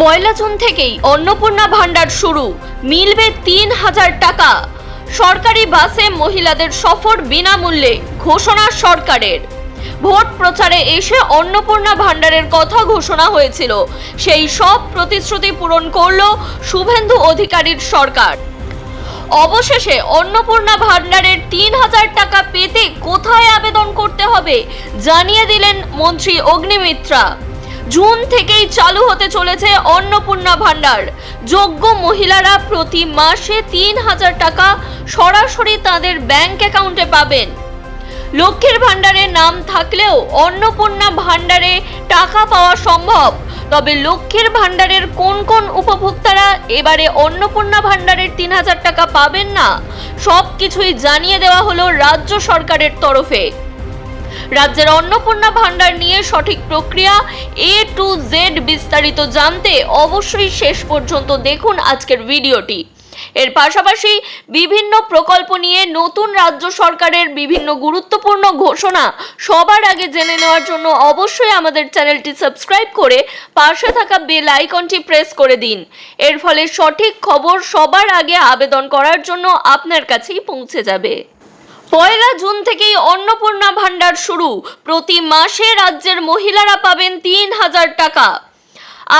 পয়লা June থেকেই অন্নপূর্ণা ভান্ডার শুরু, মিলবে ৩,০০০ টাকা। সরকারি বাসে মহিলাদের সফর বিনামূল্যে, ঘোষণা সরকারের। ভোট প্রচারে এসে অন্নপূর্ণা ভান্ডারের কথা ঘোষণা হয়েছিল, সেই সব প্রতিশ্রুতি পূরণ করল শুভেন্দু অধিকারীর সরকার। অবশেষে অন্নপূর্ণা ভান্ডারের ৩,০০০ টাকা পেতে কোথায় আবেদন করতে হবে জানিয়ে দিলেন মন্ত্রী অগ্নিমিত্রা। জুন থেকেই চালু হতে চলেছে অন্নপূর্ণা ভান্ডার। যোগ্য মহিলারা প্রতি মাসে ৩,০০০ টাকা সরাসরি তাদের ব্যাংক অ্যাকাউন্টে পাবেন। লক্ষ্মীর ভান্ডারে নাম থাকলেও অন্নপূর্ণা ভান্ডারে টাকা পাওয়া সম্ভব। তবে লক্ষ্মীর ভান্ডারের কোন কোন উপভোক্তারা এবারে অন্নপূর্ণা ভান্ডারের ৩,০০০ টাকা পাবেন না, সবকিছুই জানিয়ে দেওয়া হলো রাজ্য সরকারের তরফে। রাজ্যের অন্নপূর্ণা ভান্ডার নিয়ে সঠিক প্রক্রিয়া A to Z বিস্তারিত জানতে অবশ্যই শেষ পর্যন্ত দেখুন আজকের ভিডিওটি। এর পাশাপাশি বিভিন্ন প্রকল্প নিয়ে নতুন রাজ্য সরকারের বিভিন্ন গুরুত্বপূর্ণ ঘোষণা সবার আগে জেনে নেওয়ার জন্য অবশ্যই আমাদের চ্যানেলটি সাবস্ক্রাইব করে পাশে থাকা বেল আইকনটি প্রেস করে দিন। এর ফলে সঠিক খবর সবার আগে আবেদন করার জন্য আপনার কাছেই পৌঁছে যাবে। পয়লা জুন থেকেই অন্নপূর্ণা ভান্ডার শুরু, প্রতি মাসে রাজ্যের মহিলারা পাবেন ৩,০০০ টাকা।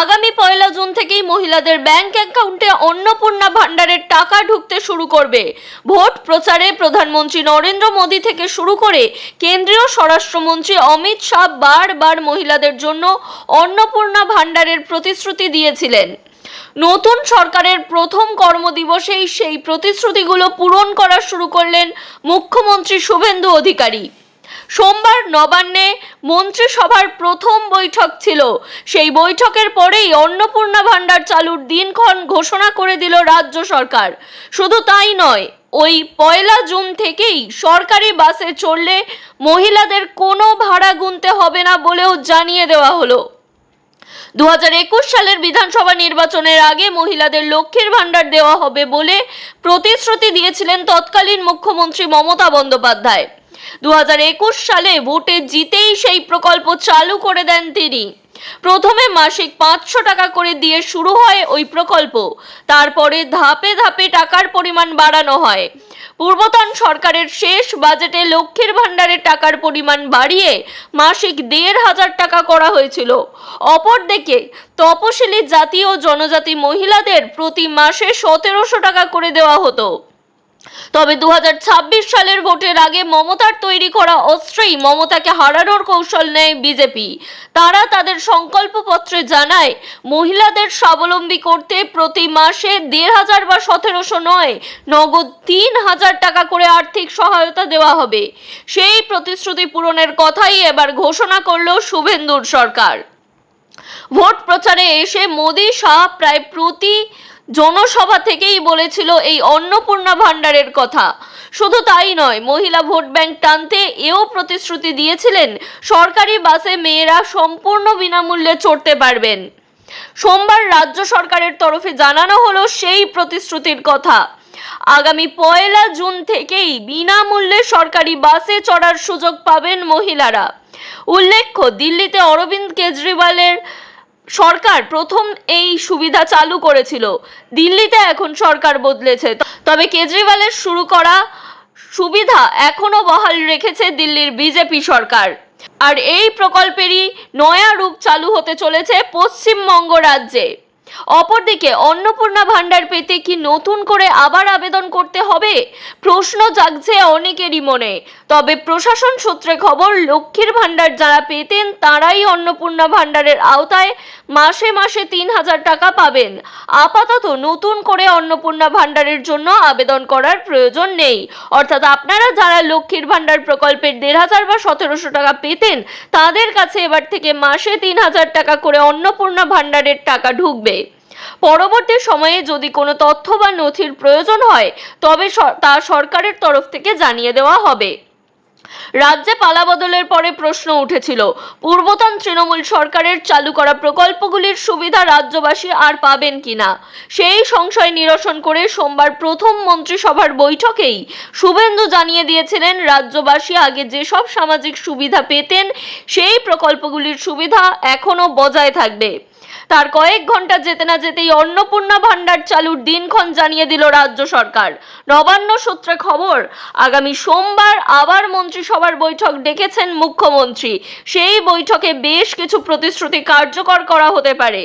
আগামী পয়লা জুন থেকেই মহিলাদের ব্যাংক অ্যাকাউন্টে অন্নপূর্ণা ভান্ডারের টাকা ঢুকতে শুরু করবে। ভোট প্রচারে প্রধানমন্ত্রী নরেন্দ্র মোদী থেকে শুরু করে কেন্দ্রীয় স্বরাষ্ট্রমন্ত্রী অমিত শাহ বারবার মহিলাদের জন্য অন্নপূর্ণা ভান্ডারের প্রতিশ্রুতি দিয়েছিলেন। নতুন সরকারের প্রথম কর্মদিবসেই সেই প্রতিশ্রুতিগুলো পূরণ করা শুরু করলেন মুখ্যমন্ত্রী শুভেন্দু অধিকারী। সোমবার নবান্নে মন্ত্রিসভার প্রথম বৈঠক ছিল। সেই বৈঠকের পরেই অন্নপূর্ণা ভান্ডার চালুর দিনক্ষণ ঘোষণা করে দিল রাজ্য সরকার। শুধু তাই নয়, ওই পয়লা জুন থেকেই সরকারি বাসে চড়লে মহিলাদের কোনো ভাড়া গুনতে হবে না বলেও জানিয়ে দেওয়া হলো। 2021 সালের বিধানসভা নির্বাচনের আগে মহিলাদের লক্ষ্মীর ভান্ডার দেওয়া হবে বলে প্রতিশ্রুতি দিয়েছিলেন তৎকালীন মুখ্যমন্ত্রী মমতা বন্দ্যোপাধ্যায়। 2021 সালে ভোটে জিতেই সেই প্রকল্প চালু করে দেন তিনি। প্রথমে মাসিক 500 টাকা করে দিয়ে শুরু হয় ওই প্রকল্প। তারপরে ধাপে ধাপে টাকার পরিমাণ বাড়ানো হয়। পূর্বতন সরকারের শেষ বাজেটে লক্ষ্মীর ভান্ডারের টাকার পরিমাণ বাড়িয়ে মাসিক 1,500 টাকা করা হয়েছিল। অপরদিকে তপশিলি জাতি ও জনজাতি মহিলাদের প্রতি মাসে 1,700 টাকা করে দেওয়া হতো। তবে 2026 সালের ভোটের আগে মমতার তৈরি করা অস্ত্রেই মমতাকে হারানোর কৌশল নেয় বিজেপি। তারা তাদের সংকল্পপত্রে জানায়, মহিলাদের স্বাবলম্বী করতে প্রতি মাসে 1,500 বা 1,700 নয়, নগদ 3,000 টাকা করে আর্থিক সহায়তা দেওয়া হবে। সেই প্রতিশ্রুতি পূরণের কথাই এবার ঘোষণা করল শুভেন্দুর সরকার। ভোট প্রচারে এসে মোদী শাহ প্রায় প্রতি জনসভা থেকেই বলেছিল এই অন্নপূর্ণা ভান্ডারের কথা। শুধু তাই নয়, মহিলা ভোট ব্যাংক টানতে এও প্রতিশ্রুতি দিয়েছিলেন সরকারি বাসে মেয়েরা সম্পূর্ণ বিনামূল্যে চড়তে পারবেন। সোমবার রাজ্য সরকারের তরফে জানানো হলো সেই প্রতিশ্রুতির কথা। আগামী পয়লা জুন থেকেই বিনামূল্যে সরকারি বাসে চড়ার সুযোগ পাবেন মহিলারা। উল্লেখ্য, দিল্লিতে অরবিন্দ কেজরিওয়ালের সরকার প্রথম এই সুবিধা চালু করেছিল। দিল্লিতে এখন সরকার বদলেছে, তবে কেজরিওয়ালের শুরু করা সুবিধা এখনো বহাল রেখেছে দিল্লির বিজেপি সরকার। আর এই প্রকল্পেরই নয়া রূপ চালু হতে চলেছে পশ্চিমবঙ্গ রাজ্যে। অপরদিকে অন্নপূর্ণা ভান্ডার পেতে কি নতুন করে আবার আবেদন করতে হবে, প্রশ্ন জাগছে অনেকেরই মনে। তবে প্রশাসন সূত্রে খবর, লক্ষ্মীর ভান্ডার যারা পেতেন তারাই অন্নপূর্ণা ভান্ডারের আওতায় মাসে মাসে 3,000 টাকা পাবেন। আপাতত নতুন করে অন্নপূর্ণা ভান্ডারের জন্য আবেদন করার প্রয়োজন নেই। অর্থাৎ আপনারা যারা লক্ষ্মীর ভান্ডার প্রকল্পের 1,500 বা 1,700 টাকা পেতেন, তাদের কাছে এবার থেকে মাসে 3,000 টাকা করে অন্নপূর্ণা ভান্ডারের টাকা ঢুকবে। পরবর্তী সময়ে যদি কোনো তথ্য বা নথির প্রয়োজন হয়, তবে তা সরকারের তরফ থেকে জানিয়ে দেওয়া হবে। রাজ্যে পালাবদলের পরে প্রশ্ন উঠেছিল, পূর্বতন তৃণমূল সরকারের চালু করা প্রকল্পগুলির সুবিধা রাজ্যবাসী আর পাবেন কিনা। সেই সংশয় নিরসন করে সোমবার প্রথম মন্ত্রিসভার বৈঠকেই শুভেন্দু জানিয়ে দিয়েছিলেন, রাজ্যবাসী আগে যেসব সামাজিক সুবিধা পেতেন সেই প্রকল্পগুলির সুবিধা এখনো বজায় থাকবে। তার কয়েক ঘন্টা যেতে না যেতেই অন্নপূর্ণা ভান্ডার চালুর দিনক্ষণ জানিয়ে দিল রাজ্য সরকার। নবান্ন সূত্রে খবর, আগামী সোমবার আবার মন্ত্রিসভার বৈঠক ডেকেছেন মুখ্যমন্ত্রী। সেই বৈঠকে বেশ কিছু প্রতিশ্রুতি কার্যকর করা হতে পারে।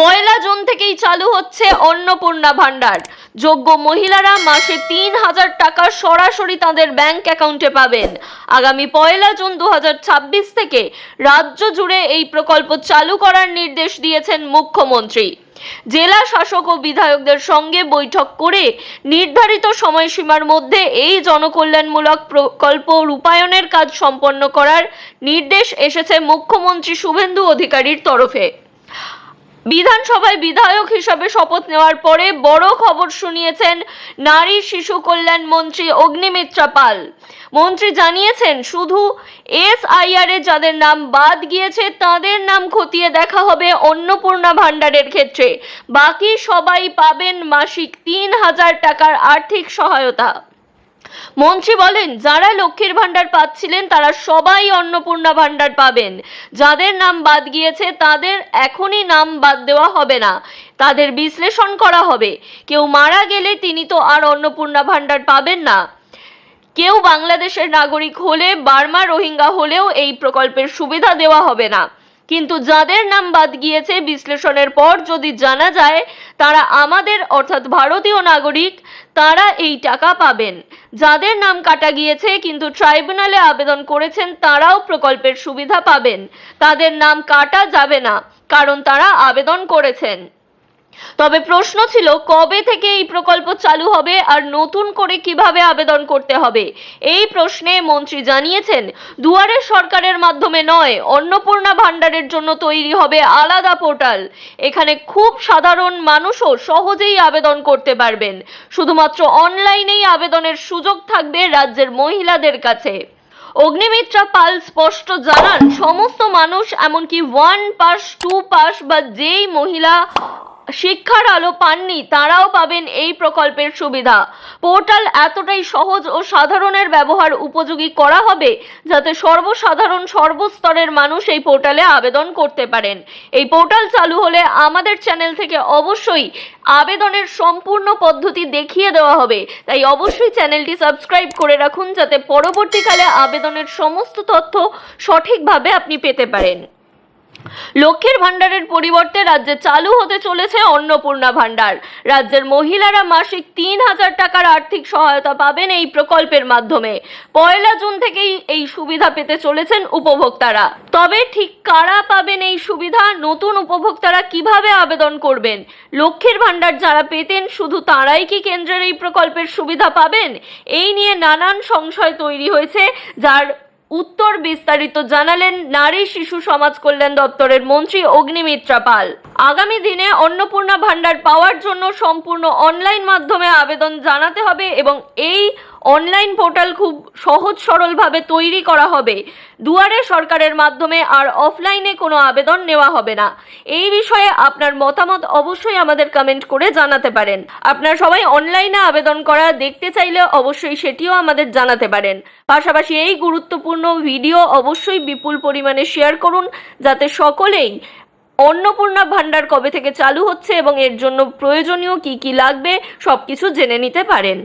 1 জুন থেকেই চালু হচ্ছে অন্নপূর্ণা ভান্ডার। যোগ্য মহিলারা মাসে 3000 টাকা সরাসরি তাদের ব্যাংক অ্যাকাউন্টে পাবেন। আগামী 1 জুন 2026 থেকে রাজ্য জুড়ে এই প্রকল্প চালু করার নির্দেশ দিয়েছেন মুখ্যমন্ত্রী। জেলা শাসক ও বিধায়কদের সঙ্গে বৈঠক করে নির্ধারিত সময়সীমার মধ্যে এই জনকল্যাণমূলক প্রকল্প রূপায়ণের কাজ সম্পন্ন করার নির্দেশ এসেছে মুখ্যমন্ত্রী শুভেন্দু অধিকারীর তরফে। বিধানসভায় বিধায়ক হিসেবে শপথ নেওয়ার পরে বড় খবর শুনিয়েছেন নারী শিশু কল্যাণ মন্ত্রী অগ্নিমিত্রা পাল। মন্ত্রী জানিয়েছেন, শুধু SIR এ যাদের নাম বাদ গিয়েছে তাদের নাম খতিয়ে দেখা হবে অন্নপূর্ণা ভান্ডারের ক্ষেত্রে। বাকি সবাই পাবেন মাসিক 3000 টাকার আর্থিক সহায়তা। মন্ত্রী বলেন, যারা লক্ষ্মীর ভান্ডার পাচ্ছিলেন তারা সবাই অন্নপূর্ণা ভান্ডার পাবেন। যাদের নাম বাদ গিয়েছে তাদের এখনই নাম বাদ দেওয়া হবে না, তাদের বিশ্লেষণ করা হবে। কেউ মারা গেলে তিনি তো আর অন্নপূর্ণা ভান্ডার পাবেন না। কেউ বাংলাদেশের নাগরিক হলে, বার্মা রোহিঙ্গা হলেও এই প্রকল্পের সুবিধা দেওয়া হবে না। কিন্তু যাদের নাম বাদ গিয়েছে বিশ্লেষণের পর যদি জানা যায় তারা আমাদের অর্থাৎ ভারতীয় নাগরিক, তারা এই টাকা পাবেন। যাদের নাম কাটা গিয়েছে কিন্তু ট্রাইব্যুনালে আবেদন করেছেন তারাও প্রকল্পের সুবিধা পাবেন। তাদের নাম কাটা যাবে না, কারণ তারা আবেদন করেছেন। তবে প্রশ্ন ছিল, কবে থেকে এই প্রকল্প চালু হবে আর নতুন করে কিভাবে আবেদন করতে হবে? এই প্রশ্নে মন্ত্রী জানিয়েছেন, দুয়ারে সরকারের মাধ্যমে নয়, অন্নপূর্ণা ভান্ডারের জন্য তৈরি হবে আলাদা পোর্টাল। এখানে খুব সাধারণ মানুষও সহজেই আবেদন করতে পারবেন। শুধুমাত্র অনলাইনেই আবেদনের সুযোগ থাকবে রাজ্যের মহিলাদের কাছে। অগ্নিমিত্রা পাল স্পষ্ট জানান, সমস্ত মানুষ, এমনকি 1 পাস 2 পাস বা যেই মহিলা শিক্ষার আলো পাননি তারাও পাবেন এই প্রকল্পের সুবিধা। পোর্টাল এতটাই সহজ ও সাধারণের ব্যবহার উপযোগী করা হবে যাতে সর্বসাধারণ সর্বস্তরের মানুষ এই পোর্টালে আবেদন করতে পারেন। এই পোর্টাল চালু হলে আমাদের চ্যানেল থেকে অবশ্যই আবেদনের সম্পূর্ণ পদ্ধতি দেখিয়ে দেওয়া হবে, তাই অবশ্যই চ্যানেলটি সাবস্ক্রাইব করে রাখুন যাতে পরবর্তীকালে আবেদনের সমস্ত তথ্য সঠিকভাবে আপনি পেতে পারেন। লক্ষ্মীর ভান্ডারের পরিবর্তে রাজ্যে চালু হতে চলেছে অন্নপূর্ণা ভান্ডার। রাজ্যের মহিলারা মাসিক 3000 টাকার আর্থিক সহায়তা পাবেন এই প্রকল্পের মাধ্যমে। 1 জুন থেকেই এই সুবিধা পেতে চলেছেন উপভোক্তারা। তবে ঠিক কারা পাবেন এই সুবিধা, নতুন উপভোক্তারা কিভাবে আবেদন করবেন, লক্ষ্মীর ভান্ডার যারা পেতেন শুধু তারাই কি কেন্দ্রের এই প্রকল্পের সুবিধা পাবেন, এই নিয়ে নানান সংশয় তৈরি হয়েছে, যার উত্তর বিস্তারিত জানালেন নারী শিশু সমাজ কল্যাণ দপ্তরের মন্ত্রী অগ্নিমিত্রা পাল। আগামী দিনে অন্নপূর্ণা ভান্ডার পাওয়ার জন্য সম্পূর্ণ অনলাইন মাধ্যমে আবেদন জানাতে হবে এবং এই অনলাইন পোর্টাল খুব সহজ সরলভাবে তৈরি করা হবে। দুয়ারে সরকারের মাধ্যমে আর অফলাইনে কোনো আবেদন নেওয়া হবে না। এই বিষয়ে আপনার মতামত অবশ্যই আমাদের কমেন্ট করে জানাতে পারেন। আপনারা সবাই অনলাইনে আবেদন করা দেখতে চাইলে অবশ্যই সেটিও আমাদের জানাতে পারেন। পাশাপাশি এই গুরুত্বপূর্ণ ভিডিও অবশ্যই বিপুল পরিমাণে শেয়ার করুন যাতে সকলেই অন্নপূর্ণা ভান্ডার কবে থেকে চালু হচ্ছে এবং এর জন্য প্রয়োজনীয় কি কি লাগবে সবকিছু জেনে নিতে পারেন।